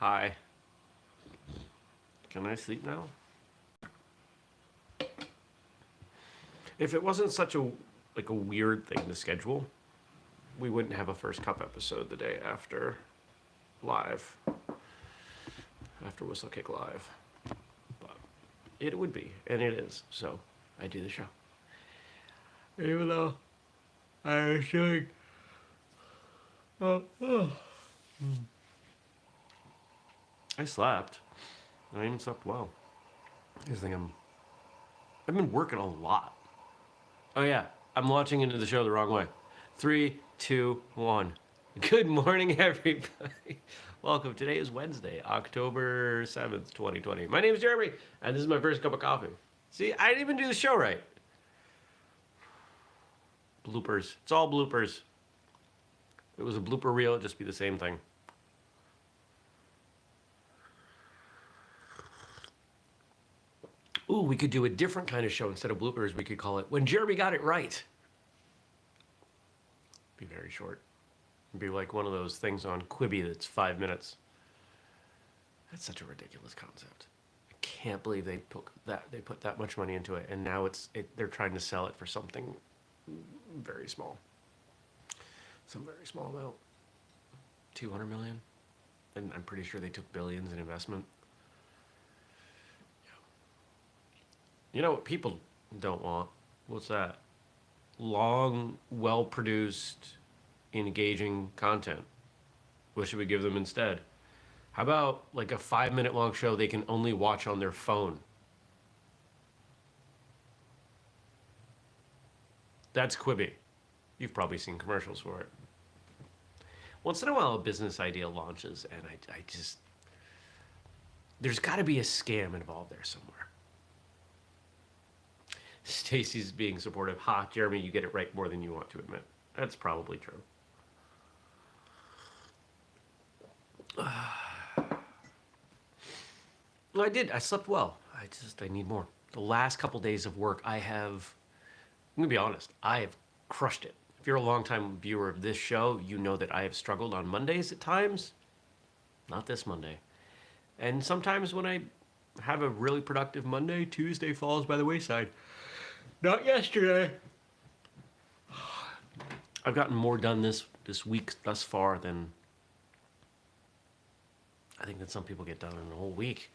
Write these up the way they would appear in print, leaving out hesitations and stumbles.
Hi. Can I sleep now? If it wasn't such a weird thing to schedule, we wouldn't have a first cup episode the day after live. After whistlekick live. But it would be, and it is. So I do the show. Even though I was doing I slept. I even slept well. I just think I've been working a lot. Oh yeah, I'm launching into the show the wrong way. 3, 2, 1. Good morning, everybody. Welcome. Today is Wednesday, October 7th, 2020. My name is Jeremy, and this is my first cup of coffee. See, I didn't even do the show right. Bloopers. It's all bloopers. If it was a blooper reel, it'd just be the same thing. Ooh, we could do a different kind of show instead of bloopers. We could call it When Jeremy Got It Right. Be very short. It'd be like one of those things on Quibi that's 5 minutes. That's such a ridiculous concept. I can't believe they put that much money into it, and now they're trying to sell it for something very small. Some very small amount. 200 million. And I'm pretty sure they took billions in investment. You know what people don't want? What's that? Long, well-produced, engaging content. What should we give them instead? How about like a 5-minute long show they can only watch on their phone? That's Quibi. You've probably seen commercials for it. Once in a while, a business idea launches, and I just... There's got to be a scam involved there somewhere. Stacy's being supportive. Ha, Jeremy, you get it right more than you want to admit. That's probably true. No, I did. I slept well. I need more. The last couple days of work, I'm going to be honest, I have crushed it. If you're a longtime viewer of this show, you know that I have struggled on Mondays at times. Not this Monday. And sometimes when I have a really productive Monday, Tuesday falls by the wayside. Not yesterday. I've gotten more done this week thus far than I think that some people get done in a whole week.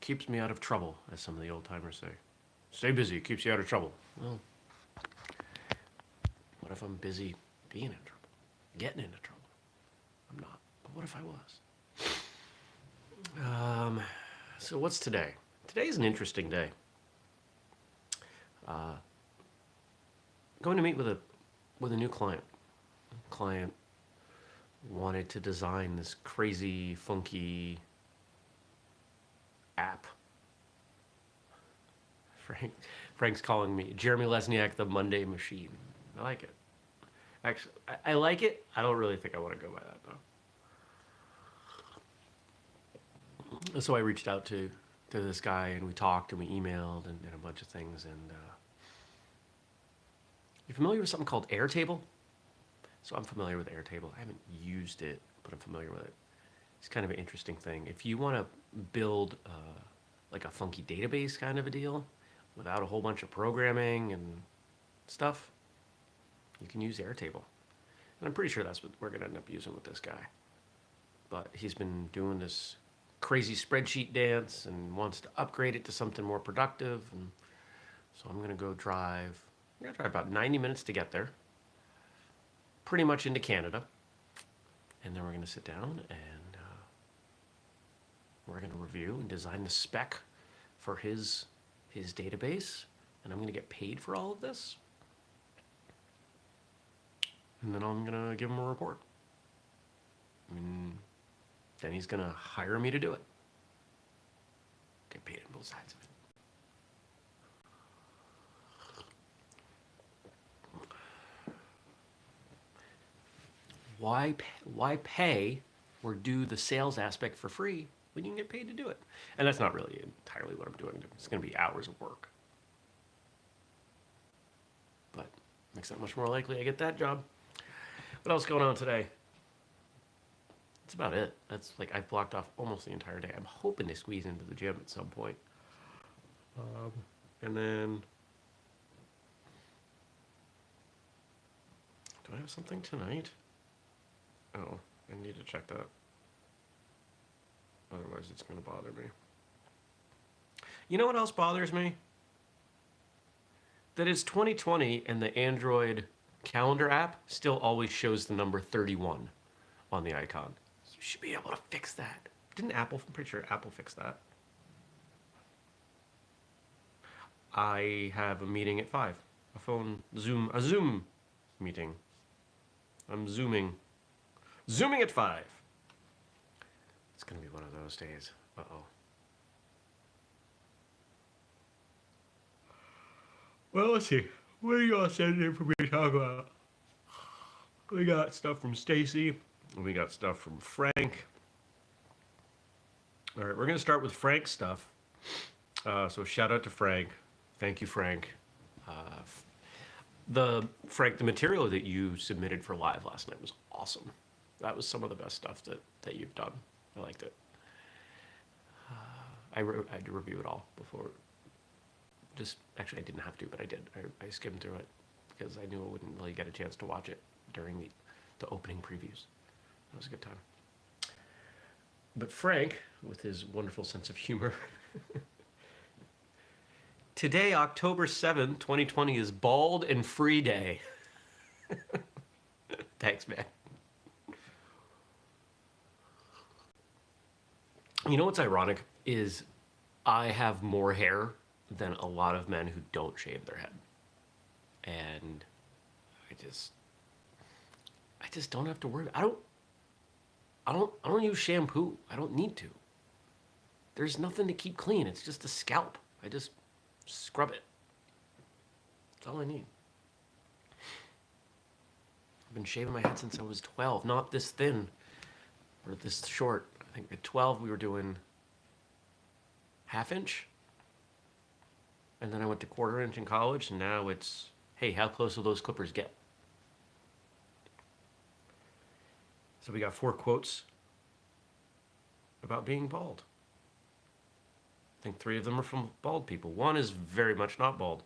Keeps me out of trouble, as some of the old timers say. Stay busy, it keeps you out of trouble. Well, what if I'm busy being in trouble? Getting into trouble? I'm not. But what if I was? So what's today? Today's an interesting day. Going to meet with a new client. Client wanted to design this crazy, funky app. Frank's calling me Jeremy Lesniak, the Monday Machine. I like it. Actually, I like it. I don't really think I want to go by that though. So I reached out to this guy, and we talked and we emailed and a bunch of things. And you familiar with something called Airtable? So I'm familiar with Airtable. I haven't used it, but I'm familiar with it. It's kind of an interesting thing. If you want to build like a funky database kind of a deal without a whole bunch of programming and stuff, you can use Airtable. And I'm pretty sure that's what we're going to end up using with this guy. But he's been doing this crazy spreadsheet dance and wants to upgrade it to something more productive. And so I'm going to go drive. I'm going to drive about 90 minutes to get there. Pretty much into Canada. And then we're going to sit down and we're going to review and design the spec for his database. And I'm going to get paid for all of this. And then I'm going to give him a report. And then he's going to hire me to do it. Get paid on both sides of it. Why pay or do the sales aspect for free when you can get paid to do it? And that's not really entirely what I'm doing. It's going to be hours of work. But makes it much more likely I get that job. What else going on today? That's about it. That's like I've blocked off almost the entire day. I'm hoping to squeeze into the gym at some point. And then, do I have something tonight? Oh, I need to check that. Otherwise, it's going to bother me. You know what else bothers me? That it's 2020 and the Android calendar app still always shows the number 31 on the icon. You should be able to fix that. Didn't Apple? I'm pretty sure Apple fixed that. I have a meeting at 5. A Zoom meeting. I'm zooming at 5. It's gonna be one of those days. Uh-oh. Well, let's see. What are you all sending for me to talk about? We got stuff from Stacy. We got stuff from Frank. All right, we're gonna start with Frank's stuff. So shout out to Frank. Thank you, Frank. The material that you submitted for live last night was awesome. That was some of the best stuff that you've done. I liked it. I had to review it all before. Actually, I didn't have to, but I did. I skimmed through it because I knew I wouldn't really get a chance to watch it during the opening previews. That was a good time. But Frank, with his wonderful sense of humor, today, October 7th, 2020, is Bald and Free Day. Thanks, man. You know what's ironic is I have more hair than a lot of men who don't shave their head. And I just don't have to worry. I don't use shampoo. I don't need to. There's nothing to keep clean. It's just a scalp. I just scrub it. That's all I need. I've been shaving my head since I was 12. Not this thin or this short. I think at 12 we were doing ½ inch. And then I went to ½ inch in college, and now it's, hey, how close will those clippers get? So we got 4 quotes about being bald. I think 3 of them are from bald people. 1 is very much not bald.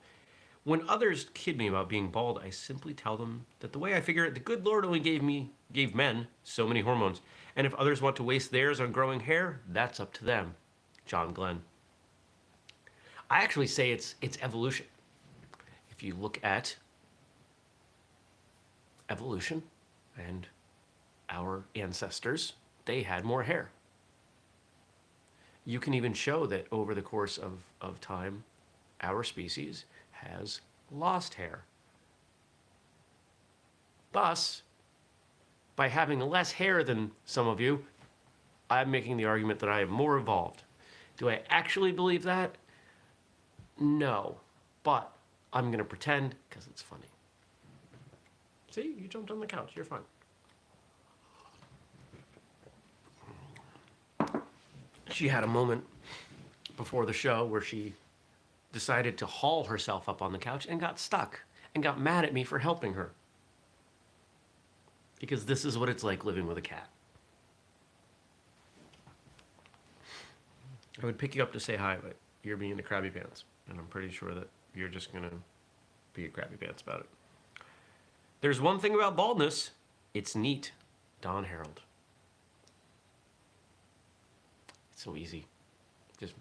When others kid me about being bald, I simply tell them that the way I figure it, the good Lord only gave men so many hormones. And if others want to waste theirs on growing hair, that's up to them. John Glenn. I actually say it's evolution. If you look at evolution and our ancestors, they had more hair. You can even show that over the course of time, our species has lost hair. Thus, by having less hair than some of you, I'm making the argument that I am more evolved. Do I actually believe that? No, but I'm going to pretend because it's funny. See, you jumped on the couch. You're fine. She had a moment before the show where she decided to haul herself up on the couch and got stuck and got mad at me for helping her. Because this is what it's like living with a cat. I would pick you up to say hi, but you're being a crabby pants. And I'm pretty sure that you're just going to be a crabby pants about it. There's one thing about baldness. It's neat. Don Herold. It's so easy. Just...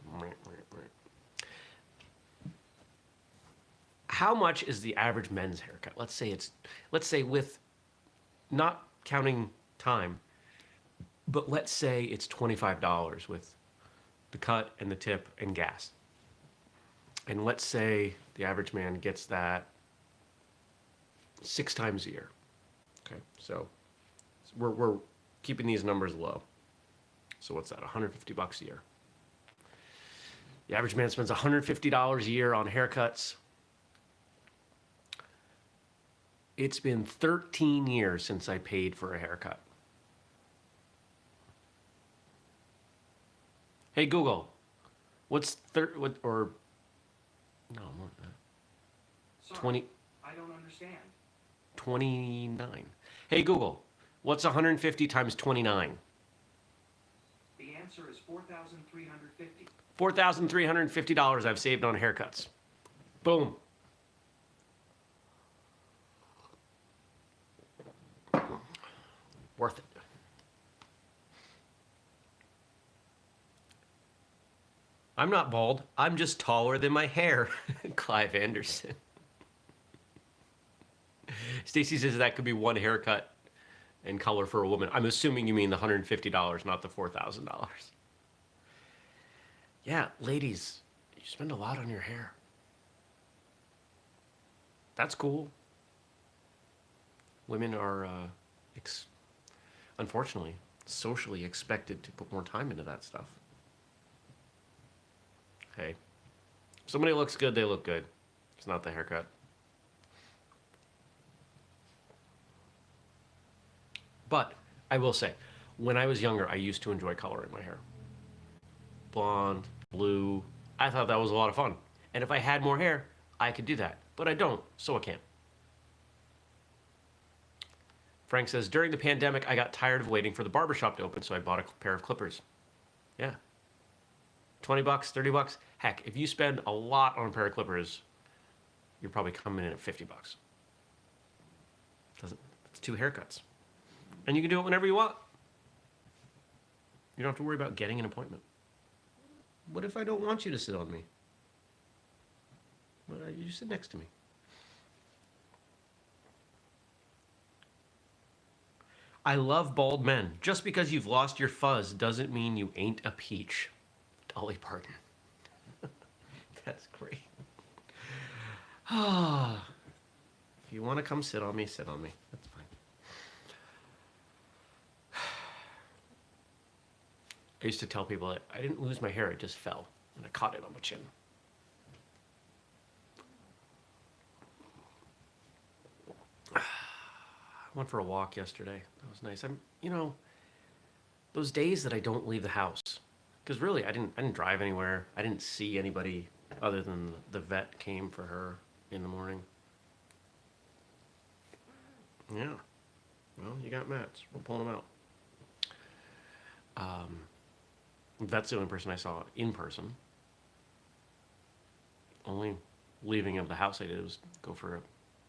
How much is the average men's haircut? Let's say with, not counting time, but let's say it's $25 with the cut and the tip and gas. And let's say the average man gets that 6 times a year. Okay, so we're keeping these numbers low. So what's that, $150 a year? The average man spends $150 a year on haircuts. It's been 13 years since I paid for a haircut. Hey Google, what's no, Sorry, 20. I don't understand. 29. Hey Google, what's 150 times 29? The answer is 4,350. $4,350 I've saved on haircuts. Boom. Worth it. I'm not bald. I'm just taller than my hair. Clive Anderson. Stacy says that could be one haircut and color for a woman. I'm assuming you mean the $150, not the $4,000. Yeah, ladies, you spend a lot on your hair. That's cool. Women are, unfortunately, socially expected to put more time into that stuff. Hey, if somebody looks good, they look good. It's not the haircut. But I will say, when I was younger, I used to enjoy coloring my hair. Blonde, blue. I thought that was a lot of fun. And if I had more hair, I could do that. But I don't, so I can't. Frank says, during the pandemic, I got tired of waiting for the barbershop to open, so I bought a pair of clippers. Yeah. 20 bucks, 30 bucks. Heck, if you spend a lot on a pair of clippers, you're probably coming in at 50 bucks. It's two haircuts. And you can do it whenever you want. You don't have to worry about getting an appointment. What if I don't want you to sit on me? Well, you sit next to me. I love bald men. Just because you've lost your fuzz doesn't mean you ain't a peach. Dolly Parton. That's great. Ah, if you want to come sit on me, sit on me. That's fine. I used to tell people that I didn't lose my hair, it just fell. And I caught it on my chin. I went for a walk yesterday. That was nice. Those days that I don't leave the house, because really I didn't drive anywhere. I didn't see anybody other than the vet came for her in the morning. Yeah. Well, you got mats. We're pulling them out. That's the only person I saw in person. Only leaving of the house I did was go for a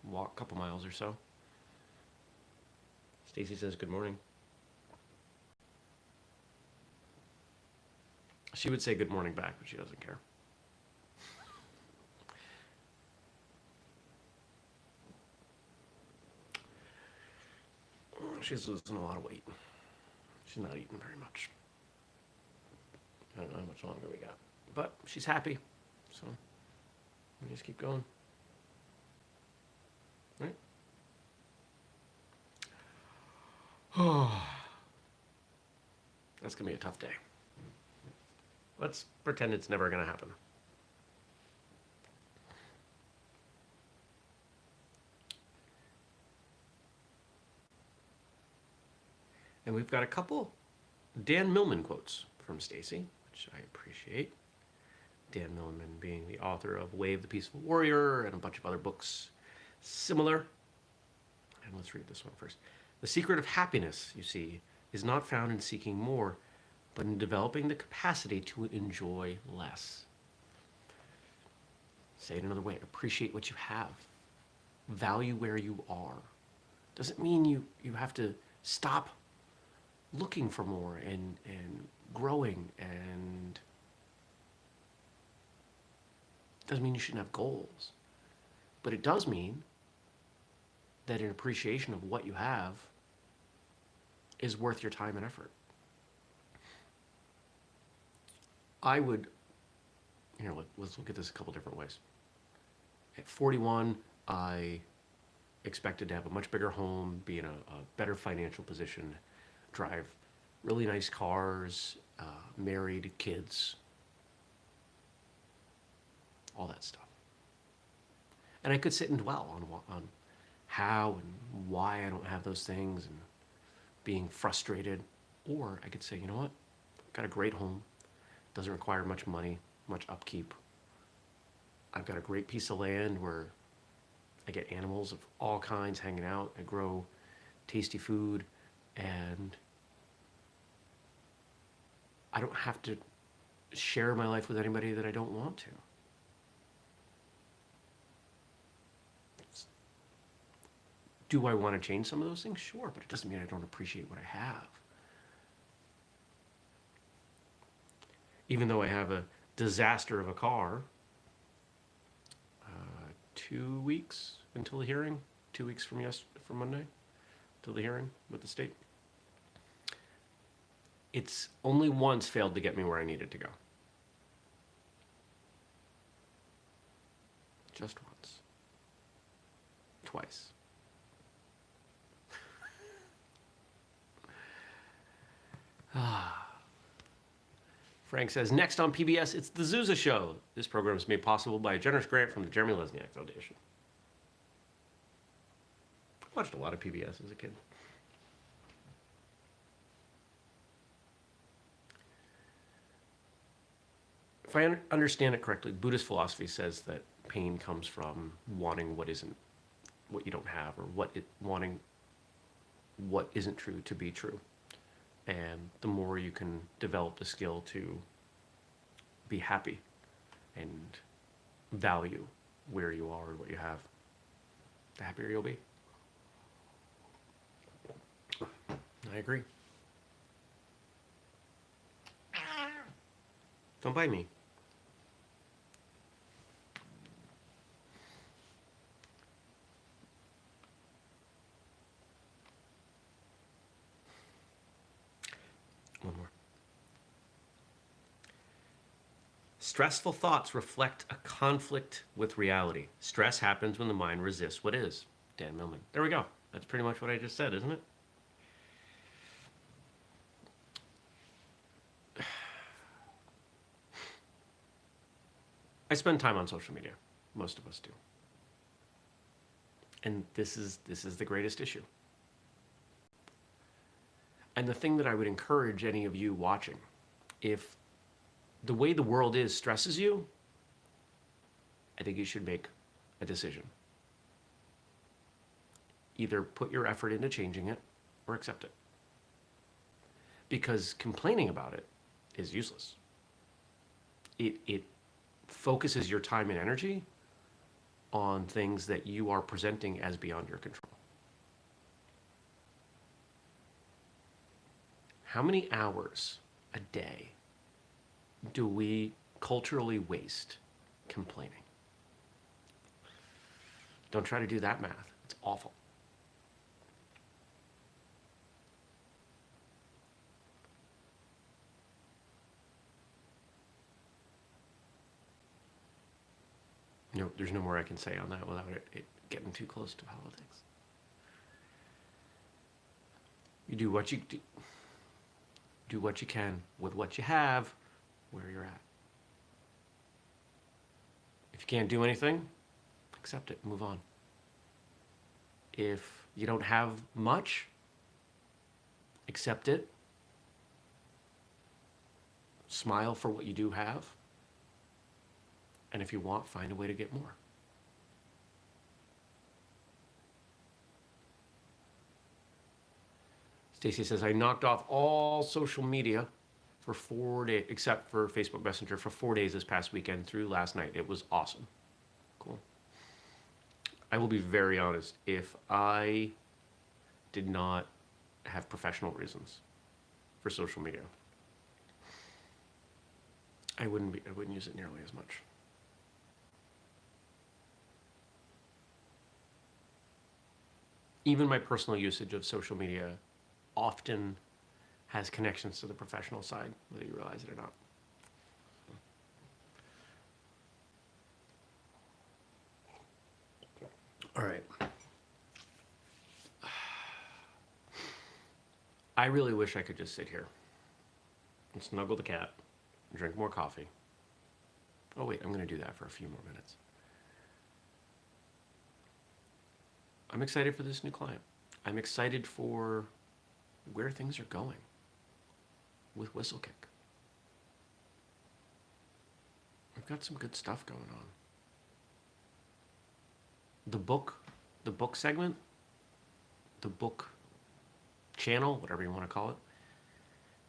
walk, a couple miles or so. Stacy says good morning. She would say good morning back, but she doesn't care. She's losing a lot of weight. She's not eating very much. I don't know how much longer we got. But she's happy, so we just keep going. Right? Oh, that's going to be a tough day. Let's pretend it's never going to happen. And we've got a couple Dan Millman quotes from Stacy, which I appreciate. Dan Millman being the author of Wave the Peaceful Warrior and a bunch of other books similar. And let's read this one first. The secret of happiness, you see, is not found in seeking more, but in developing the capacity to enjoy less. Say it another way, appreciate what you have. Value where you are. Doesn't mean you have to stop looking for more and growing, and doesn't mean you shouldn't have goals. But it does mean that an appreciation of what you have is worth your time and effort. I would, let's look at this a couple different ways. At 41, I expected to have a much bigger home, be in a better financial position, drive really nice cars, married, kids, all that stuff. And I could sit and dwell on how and why I don't have those things and being frustrated. Or I could say, you know what? I've got a great home. Doesn't require much money, much upkeep. I've got a great piece of land where I get animals of all kinds hanging out. I grow tasty food, and I don't have to share my life with anybody that I don't want to. Do I want to change some of those things? Sure, but it doesn't mean I don't appreciate what I have. Even though I have a disaster of a car, 2 weeks until the hearing, 2 weeks from Monday, till the hearing with the state. It's only once failed to get me where I needed to go. Just once. Twice. Frank says, next on PBS, it's The Zuza Show. This program is made possible by a generous grant from the Jeremy Lesniak Foundation. I watched a lot of PBS as a kid. If I understand it correctly, Buddhist philosophy says that pain comes from wanting what isn't, what you don't have, or wanting what isn't true to be true. And the more you can develop the skill to be happy and value where you are and what you have, the happier you'll be. I agree. Don't bite me. One more. Stressful thoughts reflect a conflict with reality. Stress happens when the mind resists what is. Dan Millman. There we go. That's pretty much what I just said, isn't it? I spend time on social media. Most of us do. And this is the greatest issue. And the thing that I would encourage any of you watching, if the way the world is stresses you, I think you should make a decision. Either put your effort into changing it or accept it. Because complaining about it is useless. It focuses your time and energy on things that you are presenting as beyond your control. How many hours a day do we culturally waste complaining? Don't try to do that math. It's awful. No, there's no more I can say on that without it getting too close to politics. You do what you do. Do what you can with what you have, where you're at. If you can't do anything, accept it, move on. If you don't have much, accept it. Smile for what you do have. And if you want, find a way to get more. Stacy says, I knocked off all social media for 4 days, except for Facebook Messenger, for 4 days this past weekend through last night. It was awesome. Cool. I will be very honest. If I did not have professional reasons for social media, I wouldn't use it nearly as much. Even my personal usage of social media often has connections to the professional side, whether you realize it or not. All right. I really wish I could just sit here and snuggle the cat, drink more coffee. Oh wait, I'm going to do that for a few more minutes. I'm excited for this new client. I'm excited for where things are going with whistlekick. We've got some good stuff going on. The book segment, the book channel, whatever you want to call it,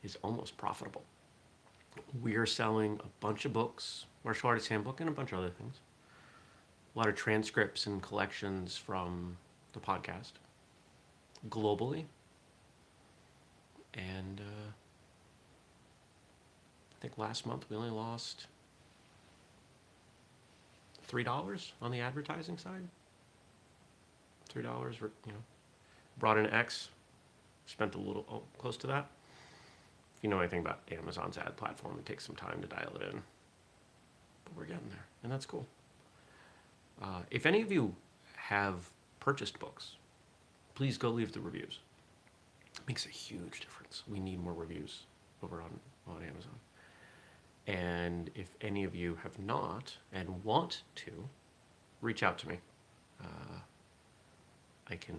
is almost profitable. We are selling a bunch of books, Martial Artist Handbook, and a bunch of other things. A lot of transcripts and collections from the podcast globally. And I think last month we only lost $3 on the advertising side. $3, brought in X, spent a little, close to that. If you know anything about Amazon's ad platform, it takes some time to dial it in. But we're getting there, and that's cool. If any of you have purchased books, please go leave the reviews. It makes a huge difference. We need more reviews over on Amazon. And if any of you have not and want to, reach out to me. I can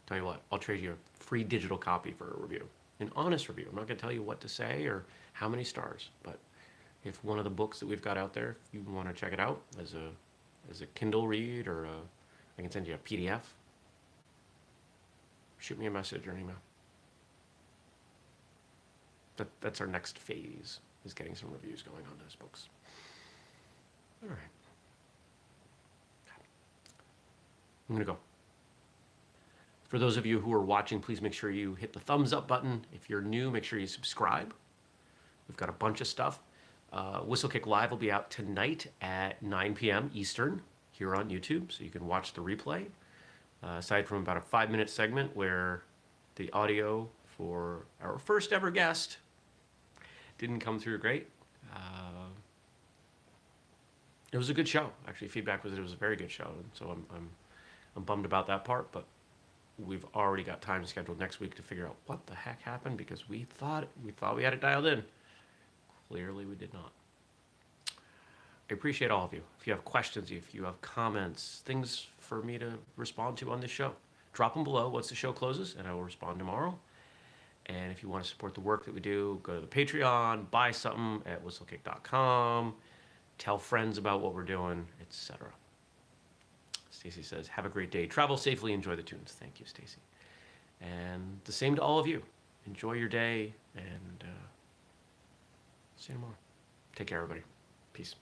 tell you what, I'll trade you a free digital copy for a review. An honest review. I'm not going to tell you what to say or how many stars, but if one of the books that we've got out there, if you want to check it out as a Kindle read, or I can send you a PDF, shoot me a message or an email. That's our next phase, is getting some reviews going on those books. All right. I'm going to go. For those of you who are watching, please make sure you hit the thumbs up button. If you're new, make sure you subscribe. We've got a bunch of stuff. Whistlekick Live will be out tonight at 9 p.m. Eastern here on YouTube, so you can watch the replay. Aside from about a 5-minute segment where the audio for our first ever guest didn't come through great. It was a good show. Actually, feedback was it was a very good show, and so I'm bummed about that part, but we've already got time scheduled next week to figure out what the heck happened, because we thought we had it dialed in. Clearly we did not. I appreciate all of you. If you have questions, if you have comments, things for me to respond to on this show, drop them below once the show closes, and I will respond tomorrow. And if you want to support the work that we do, go to the Patreon, buy something at whistlekick.com, tell friends about what we're doing, etc. Stacy says, have a great day. Travel safely, enjoy the tunes. Thank you, Stacy. And the same to all of you. Enjoy your day, and see you tomorrow. Take care, everybody. Peace.